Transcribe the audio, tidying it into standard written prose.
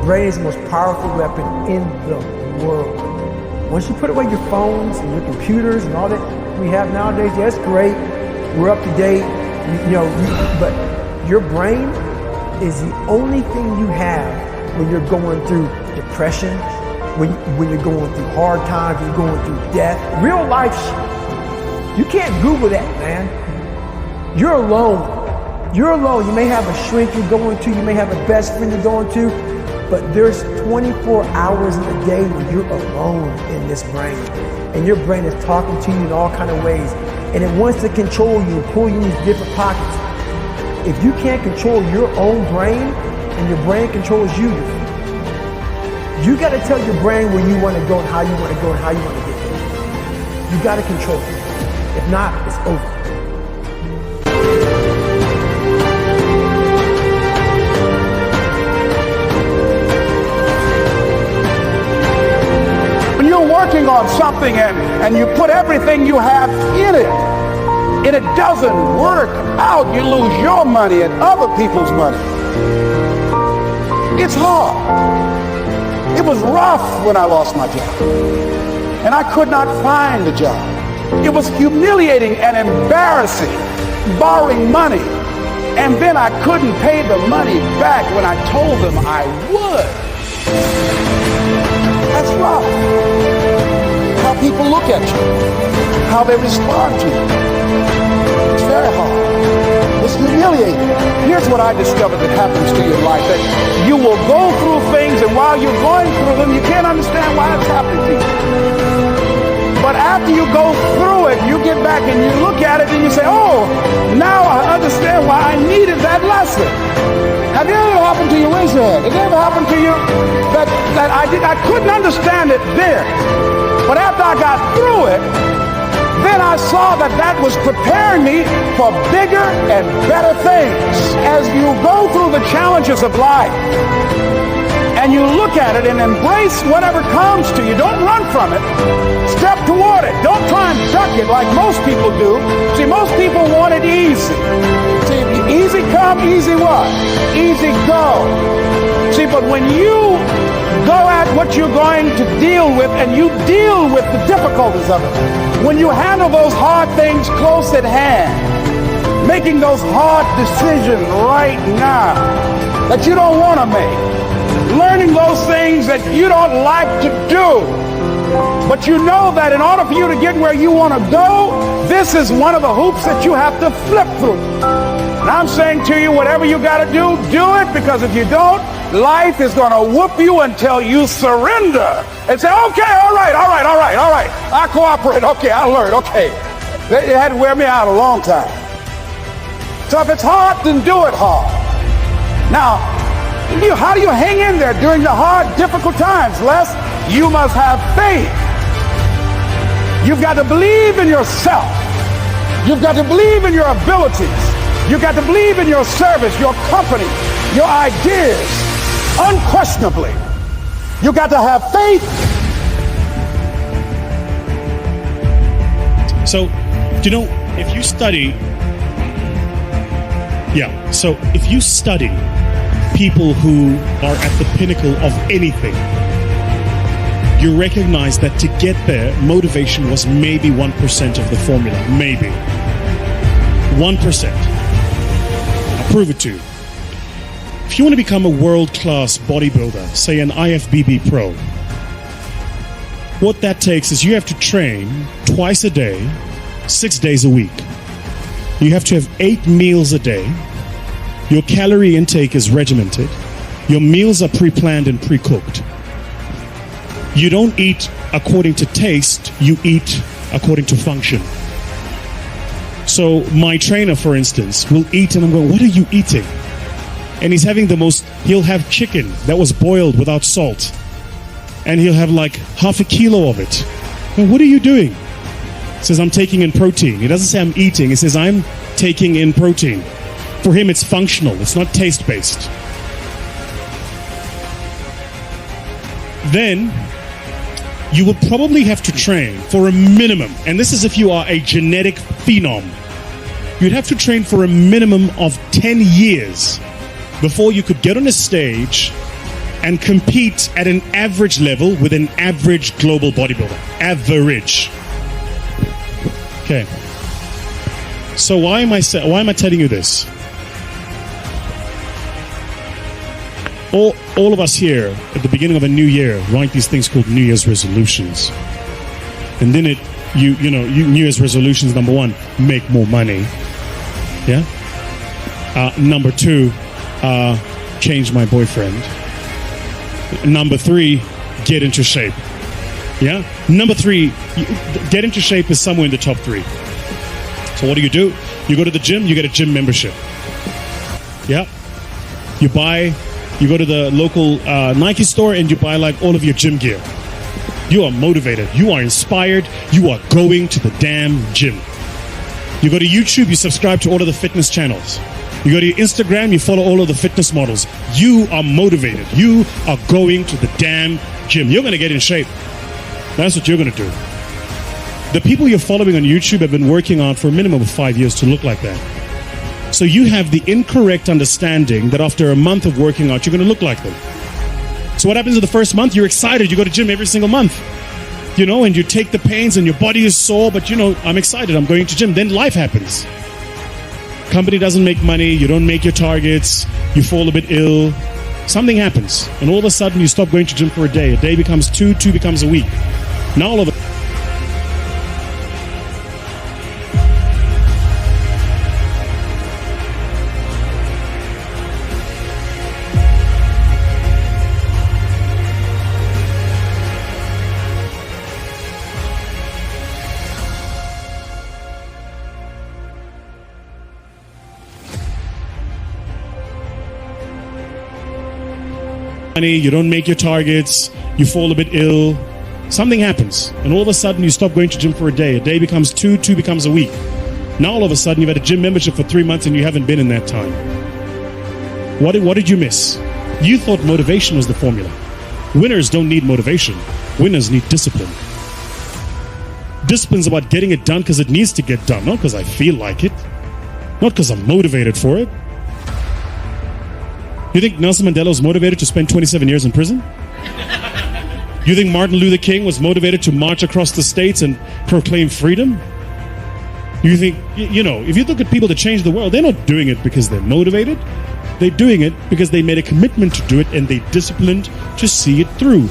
brain is the most powerful weapon in the world. Once you put away your phones and your computers and all that we have nowadays, yeah, it's great. We're up to date, but your brain is the only thing you have when you're going through depression, when you're going through hard times, when you're going through death. Real life shit. You can't Google that, man. You're alone. You're alone. You may have a shrink you're going to, you may have a best friend you're going to, but there's 24 hours in a day when you're alone in this brain. And your brain is talking to you in all kinds of ways. And it wants to control you and pull you in these different pockets. If you can't control your own brain and your brain controls you, you got to tell your brain where you want to go and how you want to go and how you want to get there. You got to control it. If not, it's over. Working on something and you put everything you have in it and it doesn't work out, you lose your money and other people's money. It's hard. It was rough when I lost my job and I could not find a job. It was humiliating and embarrassing, borrowing money, and then I couldn't pay the money back when I told them I would. That's rough. How people look at you, how they respond to you. It's very hard. It's humiliating. Here's what I discovered that happens to you in life, that you will go through things, and while you're going through them, you can't understand why it's happening to you. But after you go through it, you get back and you look at it and you say, oh, now I understand why I needed that lesson. Have it ever happened to you? Raise your hand. Has it ever happened to you that I couldn't understand it then? But after I got through it, then I saw that was preparing me for bigger and better things. As you go through the challenges of life and you look at it and embrace whatever comes to you, don't run from it. Step toward it. Don't try and duck it like most people do. See, most people want it easy. See, easy come, easy what? Easy go. See, but when you go at what you're going to deal with and you deal with the difficulties of it, when you handle those hard things close at hand, making those hard decisions right now that you don't want to make, learning those things that you don't like to do, but you know that in order for you to get where you want to go, this is one of the hoops that you have to flip through. And I'm saying to you, whatever you got to do it, because if you don't, life is going to whoop you until you surrender and say, okay, all right. I cooperate. Okay, I learned. Okay. It had to wear me out a long time. So if it's hard, then do it hard. Now, how do you hang in there during the hard, difficult times? Les, you must have faith. You've got to believe in yourself. You've got to believe in your abilities. You've got to believe in your service, your company, your ideas. Unquestionably, you got to have faith. So, if you study people who are at the pinnacle of anything, you recognize that to get there, motivation was maybe 1% of the formula. Maybe 1%. I'll prove it to you. If you want to become a world-class bodybuilder, say an IFBB pro, what that takes is you have to train twice a day, 6 days a week. You have to have 8 meals a day. Your calorie intake is regimented. Your meals are pre-planned and pre-cooked. You don't eat according to taste, you eat according to function. So my trainer, for instance, will eat and I'm going, what are you eating? And he's having he'll have chicken that was boiled without salt. And he'll have like half a kilo of it. Well, what are you doing? He says, I'm taking in protein. He doesn't say I'm eating. He says, I'm taking in protein. For him, it's functional. It's not taste-based. Then you would probably have to train for a minimum, and this is if you are a genetic phenom, you'd have to train for a minimum of 10 years before you could get on a stage and compete at an average level with an average global bodybuilder. Average. Okay. So why am I telling you this? All of us here at the beginning of a new year write these things called New Year's resolutions. And then New Year's resolutions, number one, make more money. Yeah. Number two, change my boyfriend. Number three, get into shape. Yeah. Number three, get into shape is somewhere in the top three. So what do? You go to the gym, you get a gym membership. Yeah. You go to the local Nike store and you buy like all of your gym gear. You are motivated. You are inspired. You are going to the damn gym. You go to YouTube, you subscribe to all of the fitness channels. You go to your Instagram, you follow all of the fitness models. You are motivated. You are going to the damn gym. You're going to get in shape. That's what you're going to do. The people you're following on YouTube have been working on for a minimum of 5 years to look like that. So you have the incorrect understanding that after a month of working out, you're going to look like them. So what happens in the first month? You're excited. You go to gym every single month. And you take the pains and your body is sore, but I'm excited. I'm going to gym. Then life happens. Company doesn't make money. You don't make your targets. You fall a bit ill. Something happens. And all of a sudden you stop going to gym for a day. A day becomes two becomes a week. Now all of a you don't make your targets, you fall a bit ill, something happens, and all of a sudden you stop going to gym for a day becomes two becomes a week. Now all of a sudden you've had a gym membership for 3 months and you haven't been in that time. What did you miss? You thought motivation was the formula. Winners don't need motivation. Winners need discipline. Discipline's about getting it done because it needs to get done, not because I feel like it, not because I'm motivated for it. You think Nelson Mandela was motivated to spend 27 years in prison? You think Martin Luther King was motivated to march across the states and proclaim freedom? You think, if you look at people that change the world, they're not doing it because they're motivated. They're doing it because they made a commitment to do it and they disciplined to see it through.